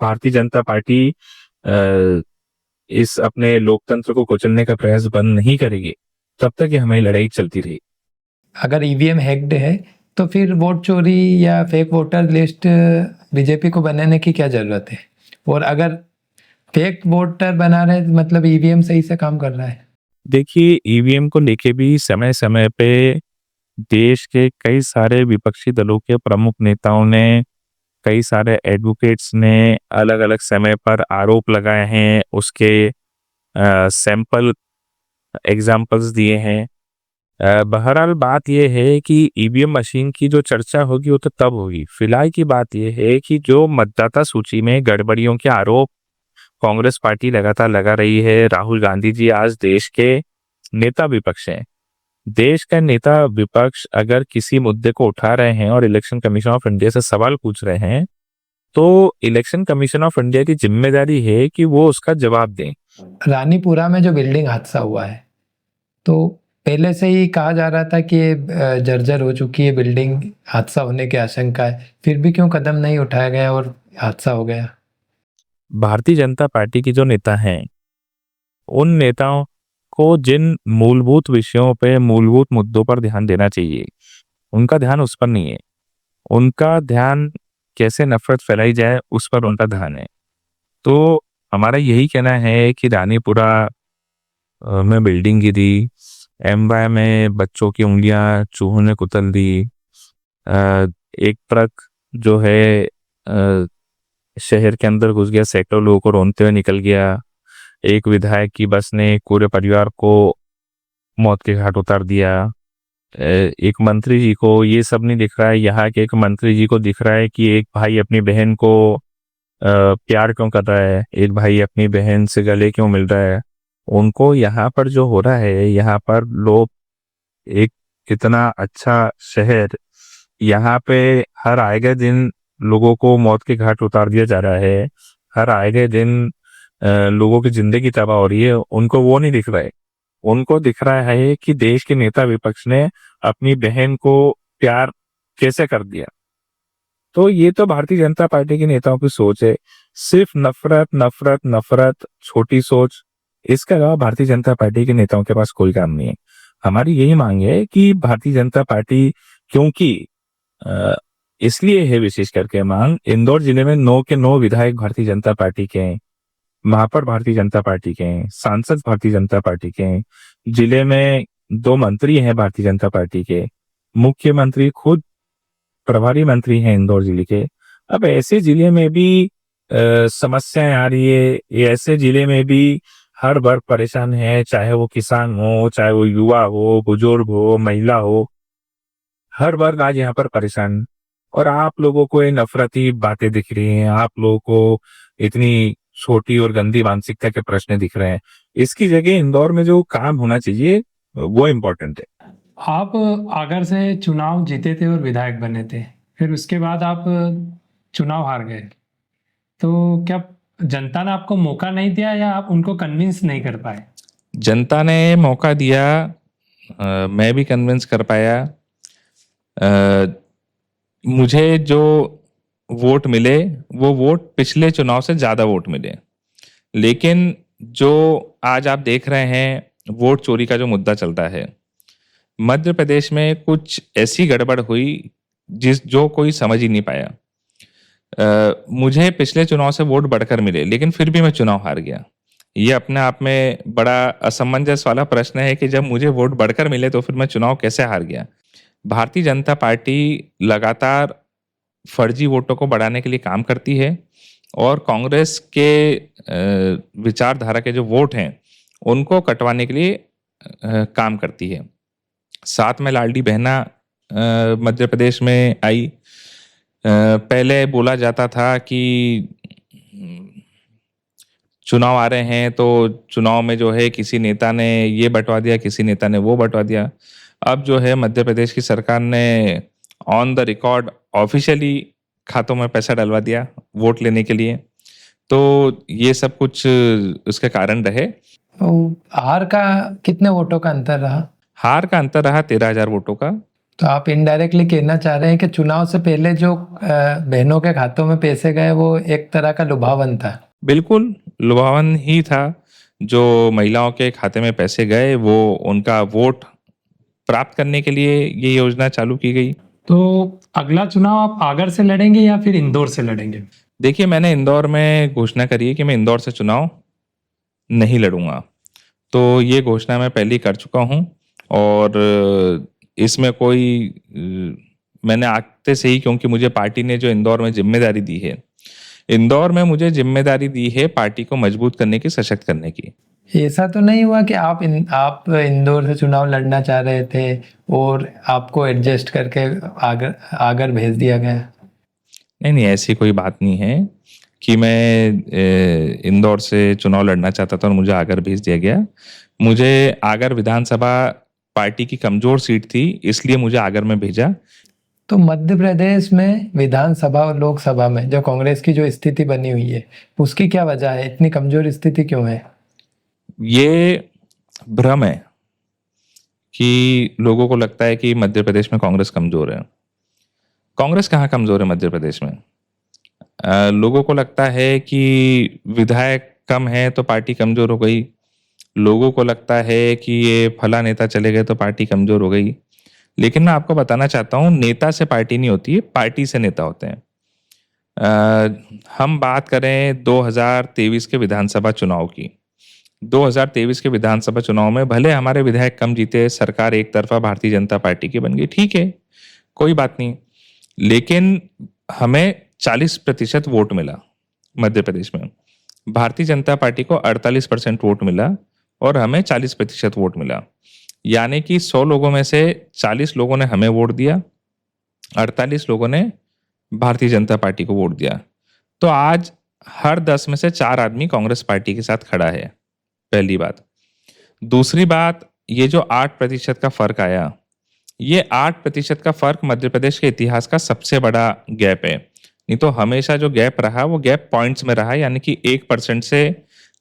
भारतीय जनता पार्टी इस अपने लोकतंत्र को कुचलने का प्रयास बंद नहीं करेगी, तब तक ये हमारी लड़ाई चलती रहेगी। अगर ईवीएम हैक्ड है तो फिर वोट चोरी या फेक वोटर लिस्ट बीजेपी को बनाने की क्या जरूरत है? और अगर फेक वोटर बना रहे मतलब ईवीएम सही से काम कर रहा है? देखिए, ईवीएम को लेके भी समय समय पे देश के कई सारे विपक्षी दलों के प्रमुख नेताओं ने, कई सारे एडवोकेट्स ने अलग अलग समय पर आरोप लगाए हैं, उसके सैंपल एग्जाम्पल्स दिए हैं। बहरहाल बात यह है कि ईवीएम मशीन की जो चर्चा होगी वो तो तब होगी। फिलहाल की बात यह है कि जो मतदाता सूची में गड़बड़ियों के आरोप कांग्रेस पार्टी लगातार लगा रही है, राहुल गांधी जी आज देश के नेता विपक्ष हैं। देश का नेता विपक्ष अगर किसी मुद्दे को उठा रहे हैं और इलेक्शन कमीशन ऑफ इंडिया से सवाल पूछ रहे हैं, तो इलेक्शन कमीशन ऑफ इंडिया की जिम्मेदारी है कि वो उसका जवाब दें। रानीपुरा में जो बिल्डिंग हादसा हुआ है, तो पहले से ही कहा जा रहा था कि ये जर्जर हो चुकी है बिल्डिंग, हादसा होने की आशंका है, फिर भी क्यों कदम नहीं उठाया गया और हादसा हो गया? भारतीय जनता पार्टी की जो नेता हैं, उन नेताओं को जिन मूलभूत विषयों पे, मूलभूत मुद्दों पर ध्यान देना चाहिए, उनका ध्यान उस पर नहीं है। उनका ध्यान कैसे नफरत फैलाई जाए उस पर उनका ध्यान है। तो हमारा यही कहना है कि रानीपुरा में बिल्डिंग गिरी, एमवाय में बच्चों की उंगलियां चूहों ने कुतल दी, एक ट्रक जो है शहर के अंदर घुस गया, सैकड़ों लोगों को रोनते हुए निकल गया, एक विधायक की बस ने पूरे परिवार को मौत के घाट उतार दिया, एक मंत्री जी को ये सब नहीं दिख रहा है। यहाँ के एक मंत्री जी को दिख रहा है कि एक भाई अपनी बहन को प्यार क्यों कर रहा है, एक भाई अपनी बहन से गले क्यों मिल रहा है। उनको यहाँ पर जो हो रहा है, यहाँ पर लोग, एक इतना अच्छा शहर, यहाँ पे हर आए गए दिन लोगों को मौत के घाट उतार दिया जा रहा है, हर आए गए दिन लोगों की जिंदगी तबाह हो रही है। उनको वो नहीं दिख रहा है। उनको दिख रहा है कि देश के नेता विपक्ष ने अपनी बहन को प्यार कैसे कर दिया। तो ये तो भारतीय जनता पार्टी के नेताओं की सोच है, सिर्फ नफरत नफरत नफरत, छोटी सोच। इसके अलावा भारतीय जनता पार्टी के नेताओं के पास कोई काम नहीं है। हमारी यही मांग है कि भारतीय जनता पार्टी, क्योंकि इसलिए है विशेष करके मांग, इंदौर जिले में 9 के 9 विधायक भारतीय जनता पार्टी के हैं, महापौर भारतीय जनता पार्टी के हैं, सांसद भारतीय जनता पार्टी के हैं, जिले में 2 मंत्री हैं भारतीय जनता पार्टी के, मुख्यमंत्री खुद प्रभारी मंत्री हैं इंदौर जिले के। अब ऐसे जिले में भी समस्याएं आ रही है, ऐसे जिले में भी हर वर्ग परेशान है, चाहे वो किसान हो, चाहे वो युवा हो, बुजुर्ग हो, महिला हो, हर वर्ग आज यहाँ पर परेशान। और आप लोगों को ये नफरती बातें दिख रही हैं, आप लोगों को इतनी छोटी और गंदी मानसिकता के प्रश्न दिख रहे हैं। इसकी जगह इंदौर में जो काम होना चाहिए वो इम्पोर्टेंट है। आप आगर से चुनाव जीते थे और विधायक बने थे, फिर उसके बाद आप चुनाव हार गए, तो क्या जनता ने आपको मौका नहीं दिया या आप उनको कन्विंस नहीं कर पाए? जनता ने मौका दिया, मैं भी कन्विंस कर पाया। मुझे जो वोट मिले वो वोट पिछले चुनाव से ज़्यादा वोट मिले, लेकिन जो आज आप देख रहे हैं वोट चोरी का जो मुद्दा चलता है, मध्य प्रदेश में कुछ ऐसी गड़बड़ हुई जो कोई समझ ही नहीं पाया। मुझे पिछले चुनाव से वोट बढ़कर मिले, लेकिन फिर भी मैं चुनाव हार गया। ये अपने आप में बड़ा असमंजस वाला प्रश्न है कि जब मुझे वोट बढ़कर मिले तो फिर मैं चुनाव कैसे हार गया। भारतीय जनता पार्टी लगातार फर्जी वोटों को बढ़ाने के लिए काम करती है और कांग्रेस के विचारधारा के जो वोट हैं उनको कटवाने के लिए काम करती है। साथ में लाडली बहना मध्य प्रदेश में आई। पहले बोला जाता था कि चुनाव आ रहे हैं तो चुनाव में जो है किसी नेता ने ये बंटवा दिया, किसी नेता ने वो बंटवा दिया। अब जो है मध्य प्रदेश की सरकार ने ऑन द रिकॉर्ड ऑफिशियली खातों में पैसा डलवा दिया वोट लेने के लिए। तो ये सब कुछ उसके कारण रहे। हार का कितने वोटों का अंतर रहा? हार का अंतर रहा 13,000 वोटों का। तो आप इनडायरेक्टली कहना चाह रहे हैं कि चुनाव से पहले जो बहनों के खातों में पैसे गए वो एक तरह का लुभावन था? बिल्कुल लुभावन ही था। जो महिलाओं के खाते में पैसे गए वो उनका वोट प्राप्त करने के लिए ये योजना चालू की गई। तो अगला चुनाव आप आगर से लड़ेंगे या फिर इंदौर से लड़ेंगे? देखिए, मैंने इंदौर में घोषणा करी है कि मैं इंदौर से चुनाव नहीं लड़ूंगा। तो ये घोषणा मैं पहले ही कर चुका हूँ और इसमें कोई मैंने आते से ही, क्योंकि मुझे पार्टी ने जो इंदौर में जिम्मेदारी दी है, इंदौर में मुझे जिम्मेदारी दी है पार्टी को मजबूत करने की, सशक्त करने की। ऐसा तो नहीं हुआ कि आप इंदौर से चुनाव लड़ना चाह रहे थे और आपको एडजस्ट करके आगर भेज दिया गया? नहीं, ऐसी कोई बात नहीं है कि मैं इंदौर से चुनाव लड़ना चाहता था और मुझे आगर भेज दिया गया। मुझे आगर विधानसभा पार्टी की कमजोर सीट थी, इसलिए मुझे आगर में भेजा। तो मध्य प्रदेश में विधानसभा और लोकसभा में जो कांग्रेस की जो स्थिति बनी हुई है, उसकी क्या वजह है? इतनी कमजोर स्थिति क्यों है? ये भ्रम है कि लोगों को लगता है कि मध्य प्रदेश में कांग्रेस कमजोर है। कांग्रेस कहाँ कमजोर है मध्य प्रदेश में? लोगों को लगता है कि विधायक कम है तो पार्टी कमजोर हो गई। लोगों को लगता है कि ये फला नेता चले गए तो पार्टी कमजोर हो गई। लेकिन मैं आपको बताना चाहता हूँ, नेता से पार्टी नहीं होती है, पार्टी से नेता होते हैं। हम बात करें 2023 के विधानसभा चुनाव की। 2023 के विधानसभा चुनाव में भले हमारे विधायक कम जीते, सरकार एक तरफा भारतीय जनता पार्टी की बन गई, ठीक है, कोई बात नहीं। लेकिन हमें 40% वोट मिला मध्य प्रदेश में। भारतीय जनता पार्टी को 48% वोट मिला और हमें 40% वोट मिला। यानी कि 100 लोगों में से 40 लोगों ने हमें वोट दिया, 48 लोगों ने भारतीय जनता पार्टी को वोट दिया। तो आज हर 10 में से 4 आदमी कांग्रेस पार्टी के साथ खड़ा है, पहली बात। दूसरी बात, ये जो 8% का फर्क आया, ये 8% का फर्क मध्य प्रदेश के इतिहास का सबसे बड़ा गैप है। नहीं तो हमेशा जो गैप रहा वो गैप पॉइंट्स में रहा, यानी कि 1% से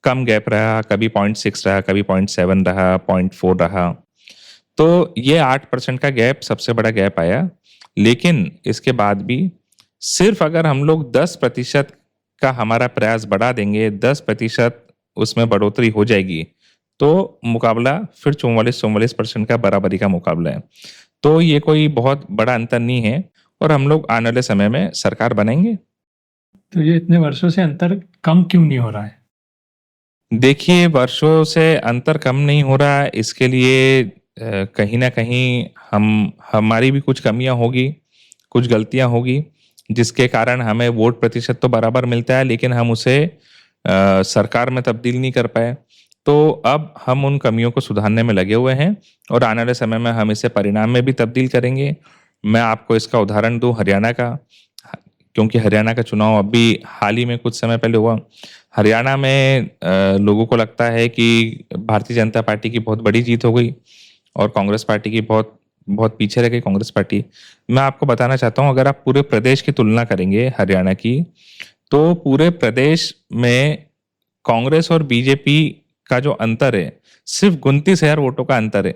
कम गैप रहा, कभी 0.6 रहा, कभी 0.7 रहा, 0.4 रहा। तो ये 8% का गैप सबसे बड़ा गैप आया। लेकिन इसके बाद भी सिर्फ अगर हम लोग 10% का हमारा प्रयास बढ़ा देंगे, 10% उसमें बढ़ोतरी हो जाएगी, तो मुकाबला फिर 44% का बराबरी का मुकाबला है। तो ये कोई बहुत बड़ा अंतर नहीं है और हम लोग आने वाले समय में सरकार बनाएंगे। तो ये इतने वर्षों से अंतर कम क्यों नहीं हो रहा है? देखिए, वर्षों से अंतर कम नहीं हो रहा है, इसके लिए कहीं ना कहीं हमारी भी कुछ कमियां होगी, कुछ गलतियां होगी, जिसके कारण हमें वोट प्रतिशत तो बराबर मिलता है, लेकिन हम उसे सरकार में तब्दील नहीं कर पाए। तो अब हम उन कमियों को सुधारने में लगे हुए हैं और आने वाले समय में हम इसे परिणाम में भी तब्दील करेंगे। मैं आपको इसका उदाहरण दूं हरियाणा का, क्योंकि हरियाणा का चुनाव अभी हाल ही में कुछ समय पहले हुआ। हरियाणा में लोगों को लगता है कि भारतीय जनता पार्टी की बहुत बड़ी जीत हो गई और कांग्रेस पार्टी की बहुत बहुत पीछे रह गई कांग्रेस पार्टी। मैं आपको बताना चाहता हूं, अगर आप पूरे प्रदेश की तुलना करेंगे हरियाणा की, तो पूरे प्रदेश में कांग्रेस और बीजेपी का जो अंतर है, सिर्फ 29,000 वोटों का अंतर है।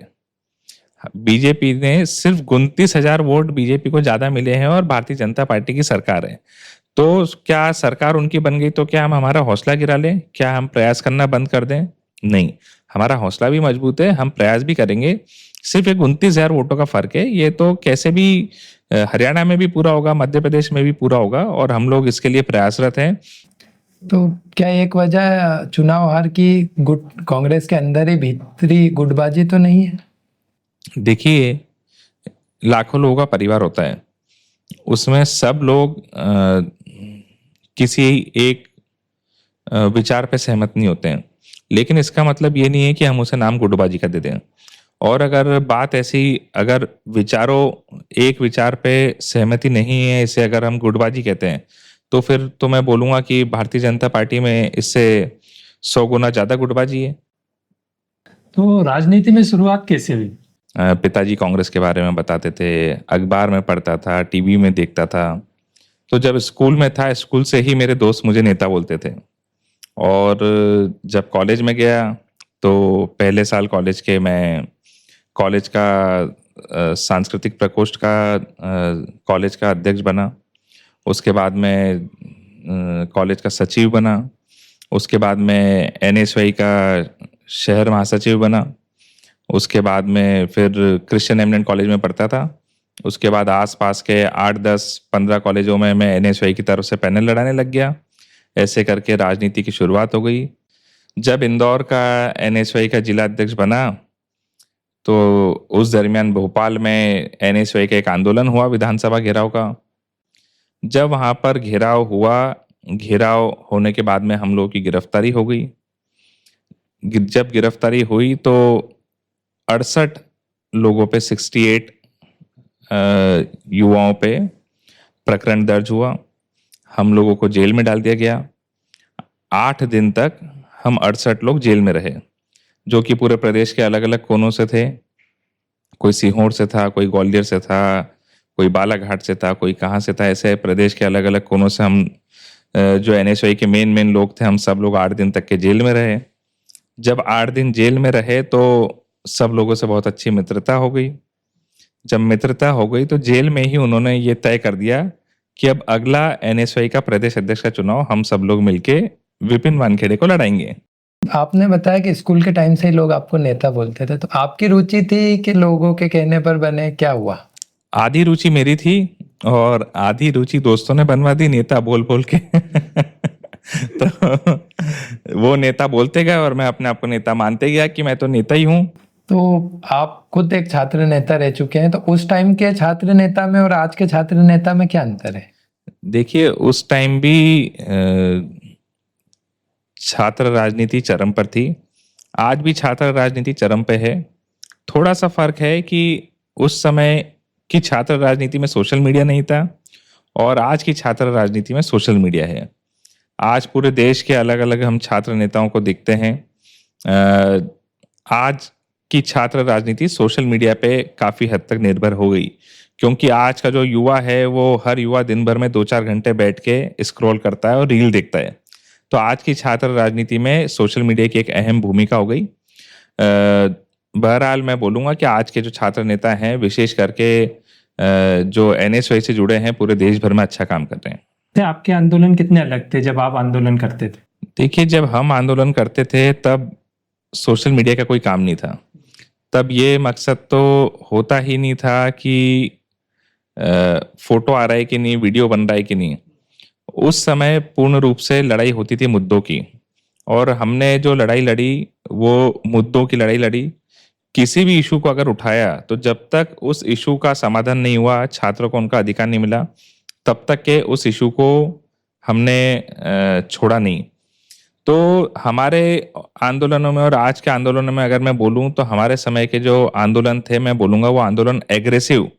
बीजेपी ने सिर्फ 29,000 वोट बीजेपी को ज्यादा मिले हैं और भारतीय जनता पार्टी की सरकार है। तो क्या सरकार उनकी बन गई तो क्या हम हमारा हौसला गिरा लें? क्या हम प्रयास करना बंद कर दें? नहीं, हमारा हौसला भी मजबूत है, हम प्रयास भी करेंगे। सिर्फ एक 29,000 वोटों का फर्क है, ये तो कैसे भी हरियाणा में भी पूरा होगा, मध्य प्रदेश में भी पूरा होगा और हम लोग इसके लिए प्रयासरत हैं। तो क्या एक वजह चुनाव हार की कांग्रेस के अंदर ही भीतरी गुटबाजी तो नहीं है? देखिए, लाखों लोगों का परिवार होता है, उसमें सब लोग किसी एक विचार पे सहमत नहीं होते हैं, लेकिन इसका मतलब ये नहीं है कि हम उसे नाम गुटबाजी का दे दें। और अगर बात ऐसी, अगर एक विचार पे सहमति नहीं है, इसे अगर हम गुटबाजी कहते हैं, तो फिर तो मैं बोलूंगा कि भारतीय जनता पार्टी में इससे 100 गुना ज्यादा गुटबाजी है। तो राजनीति में शुरुआत कैसे हुई? पिताजी कांग्रेस के बारे में बताते थे, अखबार में पढ़ता था, टीवी में देखता था। तो जब स्कूल में था, स्कूल से ही मेरे दोस्त मुझे नेता बोलते थे। और जब कॉलेज में गया तो पहले साल कॉलेज के मैं कॉलेज का सांस्कृतिक प्रकोष्ठ का कॉलेज का अध्यक्ष बना। उसके बाद मैं कॉलेज का सचिव बना। उसके बाद में एनएसवाई का शहर महासचिव बना। उसके बाद में फिर क्रिश्चियन एमिनेंट कॉलेज में पढ़ता था। उसके बाद आसपास के 8, 10, 15 कॉलेजों में मैं एनएसवाई की तरफ से पैनल लड़ाने लग गया। ऐसे करके राजनीति की शुरुआत हो गई। जब इंदौर का एनएसवाई का जिला अध्यक्ष बना तो उस दरमियान भोपाल में एनएसवाई का एक आंदोलन हुआ विधानसभा घेराव का। जब वहाँ पर घेराव हुआ, घेराव होने के बाद में हम लोगों की गिरफ्तारी हो गई। जब गिरफ्तारी हुई तो 68 लोगों पे 68 युवाओं पे प्रकरण दर्ज हुआ। हम लोगों को जेल में डाल दिया गया। 8 दिन तक हम 68 लोग जेल में रहे, जो कि पूरे प्रदेश के अलग अलग कोनों से थे। कोई सीहोर से था, कोई ग्वालियर से था, कोई बालाघाट से था, कोई कहाँ से था। ऐसे प्रदेश के अलग अलग कोनों से हम जो एनएसवाई के मेन लोग थे, हम सब लोग 8 दिन तक के जेल में रहे। जब 8 दिन जेल में रहे तो सब लोगों से बहुत अच्छी मित्रता हो गई। जब मित्रता हो गई तो जेल में ही उन्होंने ये तय कर दिया कि अब अगला एनएसवाई का प्रदेश अध्यक्ष का चुनाव हम सब लोग मिलके विपिन वानखेड़े को लड़ाएंगे। आपने बताया कि स्कूल के टाइम से ही लोग आपको नेता बोलते थे, तो आपकी रुचि थी कि लोगों के कहने पर बने, क्या हुआ? आधी रुचि मेरी थी और आधी रुचि दोस्तों ने बनवा दी नेता बोल बोल के। तो वो नेता बोलते गए और मैं अपने आप को नेता मानते गया कि मैं तो नेता ही हूँ। तो आप खुद एक छात्र नेता रह चुके हैं, तो उस टाइम के छात्र नेता में और आज के छात्र नेता में क्या अंतर है? देखिए, उस टाइम भी छात्र राजनीति चरम पर थी, आज भी छात्र राजनीति चरम पे है। थोड़ा सा फर्क है कि उस समय की छात्र राजनीति में सोशल मीडिया नहीं था और आज की छात्र राजनीति में सोशल मीडिया है। आज पूरे देश के अलग अलग हम छात्र नेताओं को देखते हैं। आज की छात्र राजनीति सोशल मीडिया पे काफ़ी हद तक निर्भर हो गई, क्योंकि आज का जो युवा है वो हर युवा दिन भर में 2-4 घंटे बैठ के स्क्रॉल करता है और रील देखता है। तो आज की छात्र राजनीति में सोशल मीडिया की एक अहम भूमिका हो गई। बहरहाल मैं बोलूँगा कि आज के जो छात्र नेता हैं, विशेष करके जो एनएसवाई से जुड़े हैं, पूरे देश भर में अच्छा काम कर रहे हैं। तो आपके आंदोलन कितने अलग थे जब आप आंदोलन करते थे? देखिए, जब हम आंदोलन करते थे तब सोशल मीडिया का कोई काम नहीं था। तब ये मकसद तो होता ही नहीं था कि फोटो आ रहा है कि नहीं, वीडियो बन रहा है कि नहीं। उस समय पूर्ण रूप से लड़ाई होती थी मुद्दों की, और हमने जो लड़ाई लड़ी वो मुद्दों की लड़ाई लड़ी। किसी भी इशू को अगर उठाया तो जब तक उस इशू का समाधान नहीं हुआ, छात्रों को उनका अधिकार नहीं मिला, तब तक के उस इशू को हमने छोड़ा नहीं। तो हमारे आंदोलनों में और आज के आंदोलनों में अगर मैं बोलूं तो हमारे समय के जो आंदोलन थे, मैं बोलूंगा वो आंदोलन एग्रेसिव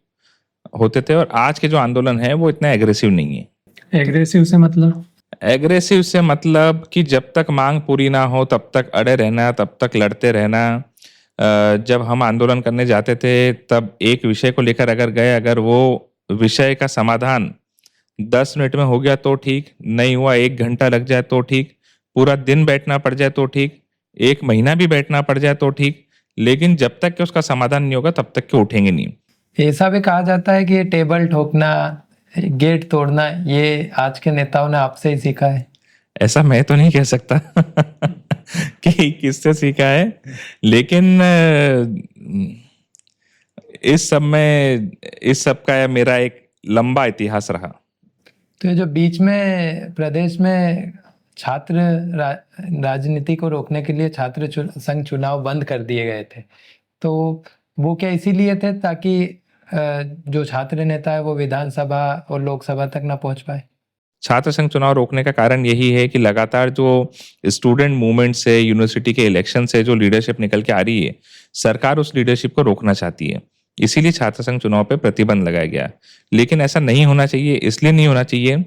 होते थे, और आज के जो आंदोलन है वो इतना एग्रेसिव नहीं है। एग्रेसिव से मतलब? एग्रेसिव से मतलब कि जब तक मांग पूरी ना हो तब तक अड़े रहना, तब तक लड़ते रहना। जब हम आंदोलन करने जाते थे तब एक विषय को लेकर अगर गए, अगर वो विषय का समाधान 10 मिनट में हो गया तो ठीक, नहीं हुआ 1 घंटा लग जाए तो ठीक, पूरा दिन बैठना पड़ जाए तो ठीक, 1 महीना भी बैठना पड़ जाए तो ठीक, लेकिन जब तक कि उसका समाधान नहीं होगा तब तक के उठेंगे नहीं। ऐसा भी कहा जाता है कि ये टेबल ठोकना, गेट तोड़ना, ये आज के नेताओं ने आपसे ही सीखा है। ऐसा मैं तो नहीं कह सकता कि किससे सीखा है, लेकिन इस सब का मेरा एक लंबा इतिहास रहा। तो ये जो बीच में प्रदेश में छात्र राजनीति को रोकने के लिए छात्र संघ चुनाव बंद कर दिए गए थे, तो वो क्या इसीलिए थे ताकि जो छात्र नेता है वो विधानसभा और लोकसभा तक ना पहुंच पाए? छात्र संघ चुनाव रोकने का कारण यही है कि लगातार जो स्टूडेंट मूवमेंट से, यूनिवर्सिटी के इलेक्शन से जो लीडरशिप निकल के आ रही है, सरकार उस लीडरशिप को रोकना चाहती है। इसीलिए छात्र संघ चुनाव पे प्रतिबंध लगाया गया। लेकिन ऐसा नहीं होना चाहिए। इसलिए नहीं होना चाहिए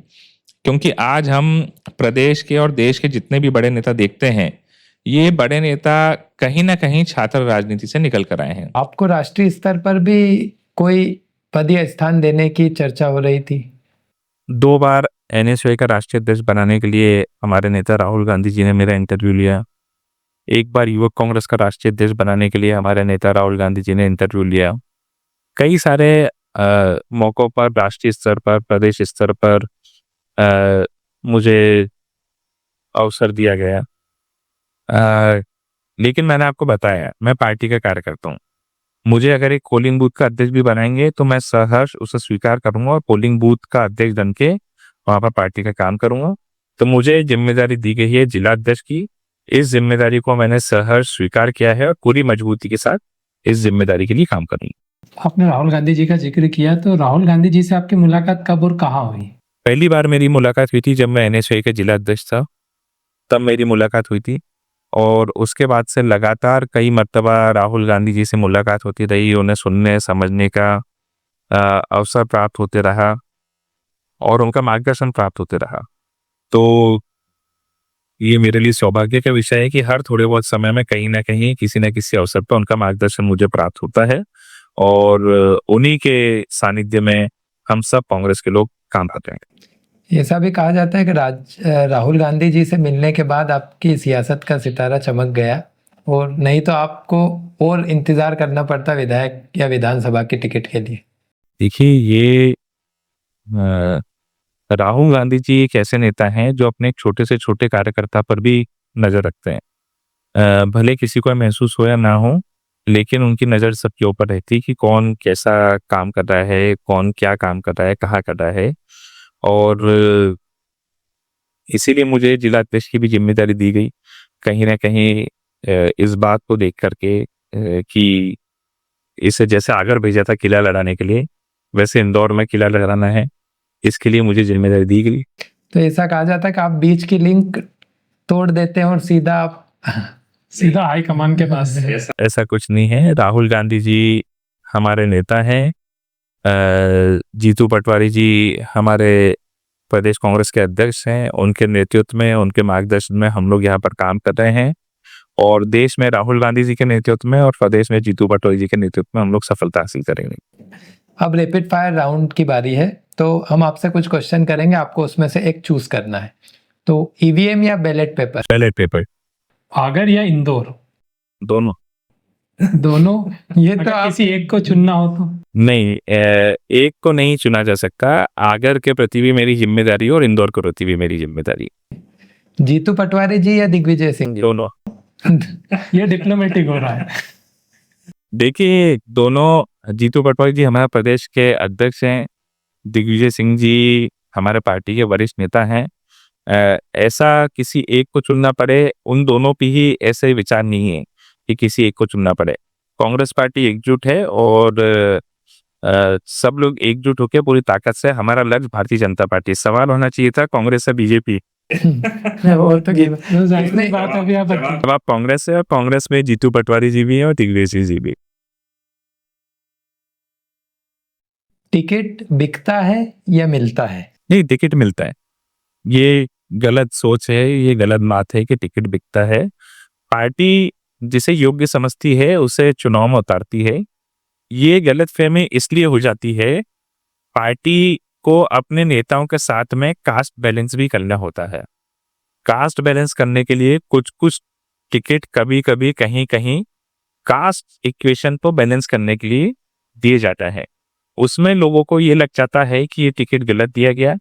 क्योंकि आज हम प्रदेश के और देश के जितने भी बड़े नेता देखते हैं, ये बड़े नेता कहीं ना कहीं छात्र राजनीति से निकल कर आए हैं। आपको राष्ट्रीय स्तर पर भी कोई पद या स्थान देने की चर्चा हो रही थी? 2 बार एनएसवाई का राष्ट्रीय अध्यक्ष बनाने के लिए हमारे नेता राहुल गांधी जी ने मेरा इंटरव्यू लिया। एक बार युवक कांग्रेस का राष्ट्रीय अध्यक्ष बनाने के लिए हमारे नेता राहुल गांधी जी ने इंटरव्यू लिया। कई सारे मौक़ों पर राष्ट्रीय स्तर पर, प्रदेश स्तर पर मुझे अवसर दिया गया। लेकिन मैंने आपको बताया मैं पार्टी का कार्यकर्ता हूँ। मुझे अगर एक पोलिंग बूथ का अध्यक्ष भी बनाएंगे तो मैं सहर्ष उसे स्वीकार करूंगा और पोलिंग बूथ का अध्यक्ष बन के वहां पर पार्टी का काम करूंगा। तो मुझे जिम्मेदारी दी गई है जिला अध्यक्ष की। इस जिम्मेदारी को मैंने सहर्ष स्वीकार किया है और पूरी मजबूती के साथ इस जिम्मेदारी के लिए काम करूंगा। आपने राहुल गांधी जी का जिक्र किया, तो राहुल गांधी जी से आपकी मुलाकात कब और कहाँ हुई? पहली बार मेरी मुलाकात हुई थी जब मैं NSY के जिला अध्यक्ष था, तब मेरी मुलाकात हुई थी। और उसके बाद से लगातार कई मर्तबा राहुल गांधी जी से मुलाकात होती रही, उन्हें सुनने समझने का अवसर प्राप्त होते रहा और उनका मार्गदर्शन प्राप्त होते रहा। तो ये मेरे लिए सौभाग्य का विषय है कि हर थोड़े बहुत समय में कहीं ना कहीं किसी न किसी अवसर पर उनका मार्गदर्शन मुझे प्राप्त होता है और उन्हीं के सानिध्य में हम सब कांग्रेस के लोग काम करते हैं। ऐसा भी कहा जाता है कि राहुल गांधी जी से मिलने के बाद आपकी सियासत का सितारा चमक गया, और नहीं तो आपको और इंतजार करना पड़ता विधायक या विधानसभा की टिकट के लिए। देखिए, ये राहुल गांधी जी एक ऐसे नेता हैं जो अपने एक छोटे से छोटे कार्यकर्ता पर भी नजर रखते हैं। भले किसी को महसूस हो या ना हो, लेकिन उनकी नज़र सबके ऊपर रहती है कि कौन कैसा काम कर रहा है, कौन क्या काम कर रहा है, कहाँ कर रहा है। और इसीलिए मुझे जिला अध्यक्ष की भी जिम्मेदारी दी गई, कहीं ना कहीं इस बात को देख करके कि इसे जैसे आगर भेजा था किला लड़ाने के लिए, वैसे इंदौर में किला लड़ाना है, इसके लिए मुझे जिम्मेदारी दी गई। तो ऐसा कहा जाता है कि आप बीच की लिंक तोड़ देते हैं और सीधा हाई कमान के पास से। ऐसा कुछ नहीं है। राहुल गांधी जी हमारे नेता हैं, जीतू पटवारी जी हमारे प्रदेश कांग्रेस के अध्यक्ष हैं। उनके नेतृत्व में, उनके मार्गदर्शन में हम लोग यहाँ पर काम कर रहे हैं और देश में राहुल गांधी जी के नेतृत्व में और प्रदेश में जीतू पटवारी जी के नेतृत्व में हम लोग सफलता हासिल करेंगे। अब रैपिड फायर राउंड की बारी है, तो हम आपसे कुछ क्वेश्चन करेंगे, आपको उसमें से एक चूज करना है। तो ईवीएम या ballot paper? Ballot paper. Agar या इंदौर? दोनों। दोनों? ये तो अगर किसी एक को चुनना हो तो? नहीं, एक को नहीं चुना जा सकता। आगर के प्रति भी मेरी जिम्मेदारी और इंदौर के प्रति भी मेरी जिम्मेदारी। जीतू पटवारी जी या दिग्विजय सिंह जी? दोनों। ये डिप्लोमेटिक हो रहा है। देखिए, दोनों। जीतू पटवारी जी हमारे प्रदेश के अध्यक्ष हैं, दिग्विजय सिंह जी हमारे पार्टी के वरिष्ठ नेता हैं। ऐसा किसी एक को चुनना पड़े, उन दोनों पे ही ऐसे विचार नहीं है कि किसी एक को चुनना पड़े। कांग्रेस पार्टी एकजुट है और सब लोग एकजुट होकर पूरी ताकत से, हमारा लक्ष्य भारतीय जनता पार्टी। सवाल होना चाहिए था कांग्रेस या बीजेपी। वो तो जाहिर बात है, अभी आप अब आप कांग्रेस है और कांग्रेस में जीतू पटवारी जी भी है और दिग्विजय सिंह जी भी। टिकट बिकता है या मिलता है? नहीं, टिकट मिलता है। ये गलत सोच है, ये गलत बात है कि टिकट बिकता है। पार्टी जिसे योग्य समझती है उसे चुनाव में उतारती है। ये गलतफहमी इसलिए हो जाती है, पार्टी को अपने नेताओं के साथ में कास्ट बैलेंस भी करना होता है। कास्ट बैलेंस करने के लिए कुछ कुछ टिकट कभी कभी कहीं कहीं कास्ट इक्वेशन को बैलेंस करने के लिए दिए जाता है। उसमें लोगों को ये लग जाता है कि ये टिकट गलत दिया गया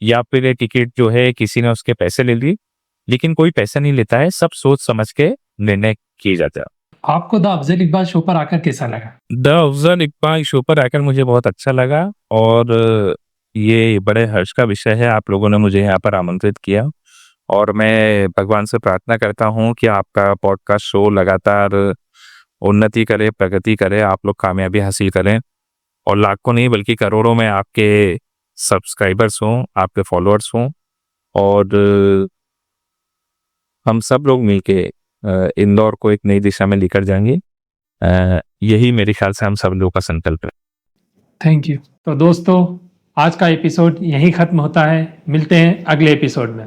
या फिर ये टिकट जो है किसी ने उसके पैसे ले लिए, लेकिन कोई पैसा नहीं लेता है। सब सोच समझ के निर्णय किए जाता है। आपको द अफजल इकबाल शो पर आकर कैसा लगा? द अफजल इकबाल शो पर आकर मुझे बहुत अच्छा लगा और ये बड़े हर्ष का विषय है, आप लोगों ने मुझे यहाँ पर आमंत्रित किया और मैं भगवान से प्रार्थना करता हूँ कि आपका पॉडकास्ट शो लगातार उन्नति करे, प्रगति करे, आप लोग कामयाबी हासिल करें और लाखों नहीं बल्कि करोड़ों में आपके सब्सक्राइबर्स हों, आपके फॉलोअर्स हों और हम सब लोग मिलके इंदौर को एक नई दिशा में लेकर जाएंगे। यही मेरे ख्याल से हम सब लोगों का संकल्प है। Thank you. तो दोस्तों, आज का एपिसोड यहीं खत्म होता है। मिलते हैं अगले एपिसोड में।